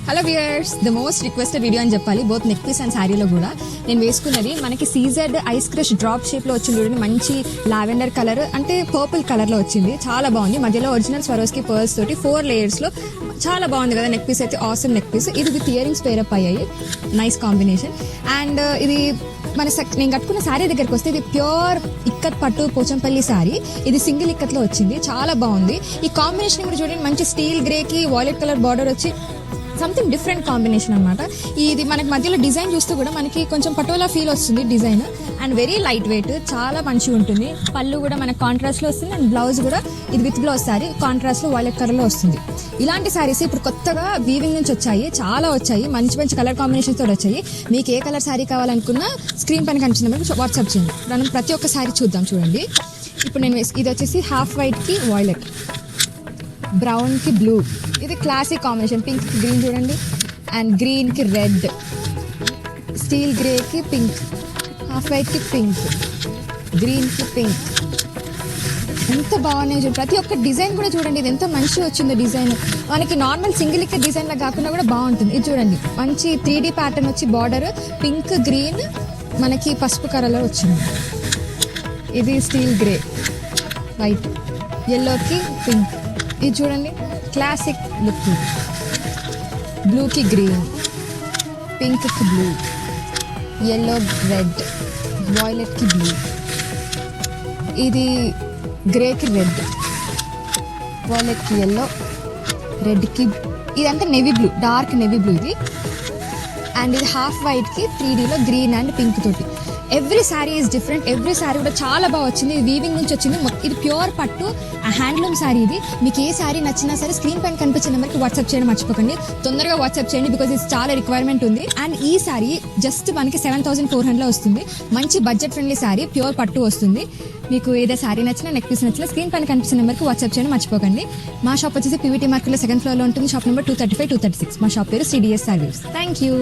Hello viewers, the most requested video అని చెప్పాలి. Both neck piece and శారీలో కూడా నేను వేసుకున్నది మనకి CZ ice crush drop shape లో వచ్చింది చూడండి. మంచి లావెండర్ కలర్ అంటే పర్పుల్ కలర్ లో వచ్చింది, చాలా బాగుంది. మధ్యలో ఒరిజినల్ స్వరోస్కి పర్ల్స్ తోటి 4 layers లో చాలా బాగుంది కదా. నెక్ పీస్ అయితే ఆసమ్ నెక్ పీస్. ఇది విత్ ఇయరింగ్స్ పేరప్ అయ్యాయి, నైస్ కాంబినేషన్. అండ్ ఇది నేను కట్టుకున్న శారీ దగ్గరికి వస్తే ఇది ప్యూర్ ఇక్కత్ పట్టు పోచంపల్లి శారీ. ఇది సింగిల్ ఇక్కత్లో వచ్చింది, చాలా బాగుంది. ఈ కాంబినేషన్ కూడా చూడండి, మంచి స్టీల్ గ్రే కి వాయిలెట్ కలర్ బార్డర్ వచ్చి సంథింగ్ డిఫరెంట్ కాంబినేషన్ అనమాట. ఇది మనకి మధ్యలో డిజైన్ చూస్తూ కూడా మనకి కొంచెం పటోలా ఫీల్ వస్తుంది design. And very light weight, చాలా మంచిగా ఉంటుంది. పళ్ళు కూడా మనకి కాంట్రాస్ట్ లో వస్తుంది. అండ్ బ్లౌజ్ కూడా ఇది విత్ బ్లౌజ్ శారీ కాంట్రాస్ట్ లో వాయిలెట్ కలర్ లో వస్తుంది. ఇలాంటి శారీస్ ఇప్పుడు కొత్తగా వీవింగ్ నుంచి వచ్చాయి, చాలా వచ్చాయి. మంచి మంచి కలర్ కాంబినేషన్స్ తోటి వచ్చాయి. మీకు ఏ కలర్ శారీ కావాలనుకున్నా స్క్రీన్ పైన కనిపించిన మనకు వాట్సాప్ చేయండి. మనం ప్రతి ఒక్క శారీ చూద్దాం. చూడండి, ఇప్పుడు నేను ఇది వచ్చేసి హాఫ్ వైట్ కి వాయిలెట్, బ్రౌన్ కి బ్లూ. ఇది క్లాసిక్ కాంబినేషన్. పింక్ కి గ్రీన్ చూడండి, అండ్ గ్రీన్ కి రెడ్, స్టీల్ గ్రే కి పింక్, హాఫ్ వైట్ కి పింక్, గ్రీన్ కి పింక్. ఎంత బాగున్నాయి చూడండి. ప్రతి ఒక్క డిజైన్ కూడా చూడండి, ఇది ఎంత మంచిగా వచ్చిందో డిజైన్. మనకి నార్మల్ సింగిల్ ఇక్క డిజైన్ లా కాకుండా కూడా బాగుంటుంది. ఇది చూడండి, మంచి 3D ప్యాటర్న్ వచ్చి బార్డర్ పింక్ గ్రీన్ మనకి పసుపు కలర్లో వచ్చింది. ఇది స్టీల్ గ్రే, వైట్, ఎల్లోకి పింక్. ఇది చూడండి, క్లాసిక్ లుక్. బ్లూకి గ్రీన్, పింక్కి బ్లూ, ఎల్లో రెడ్, వాయిలెట్కి బ్లూ. ఇది గ్రేకి రెడ్, వాయిలెట్కి ఎల్లో, రెడ్కి ఇదంతా navy blue, dark navy blue ఇది. అండ్ ఇది హాఫ్ వైట్కి 3Dలో గ్రీన్ అండ్ పింక్ తోటి. Every sari is different. Every sari కూడా చాలా బాగా వచ్చింది. ఇది వీవింగ్ నుంచి వచ్చింది. ఇది ప్యూర్ పట్టు హ్యాండ్లూమ్ శారీ. ఇది మీకు ఏ శారీ నచ్చినా సరే స్క్రీన్ పైన కనిపించిన నెంబర్కి వాట్సాప్ చేయడం మర్చిపోకండి. తొందరగా వాట్సాప్ చేయండి, బికాజ్ ఇది చాలా రిక్వైర్మెంట్ ఉంది. అండ్ ఈ శారీ జస్ట్ మనకి 7,400 వస్తుంది. మంచి బడ్జెట్ ఫ్రెండ్లీ శారీ, ప్యూర్ పట్టు వస్తుంది. మీకు ఏదో శారీ నచ్చినా, నెక్ పీస్ నచ్చినా స్క్రీన్ పైన కనిపించిన నెంబర్కి వాట్సాప్ చేయడం మర్చిపోకండి. మా షాప్ వచ్చేసి PVT మార్కెట్లో 2nd ఫ్లోర్లో ఉంటుంది. Shop number 235, 236. మా షాప్ పేరు CDS సర్వీస్. Thank you.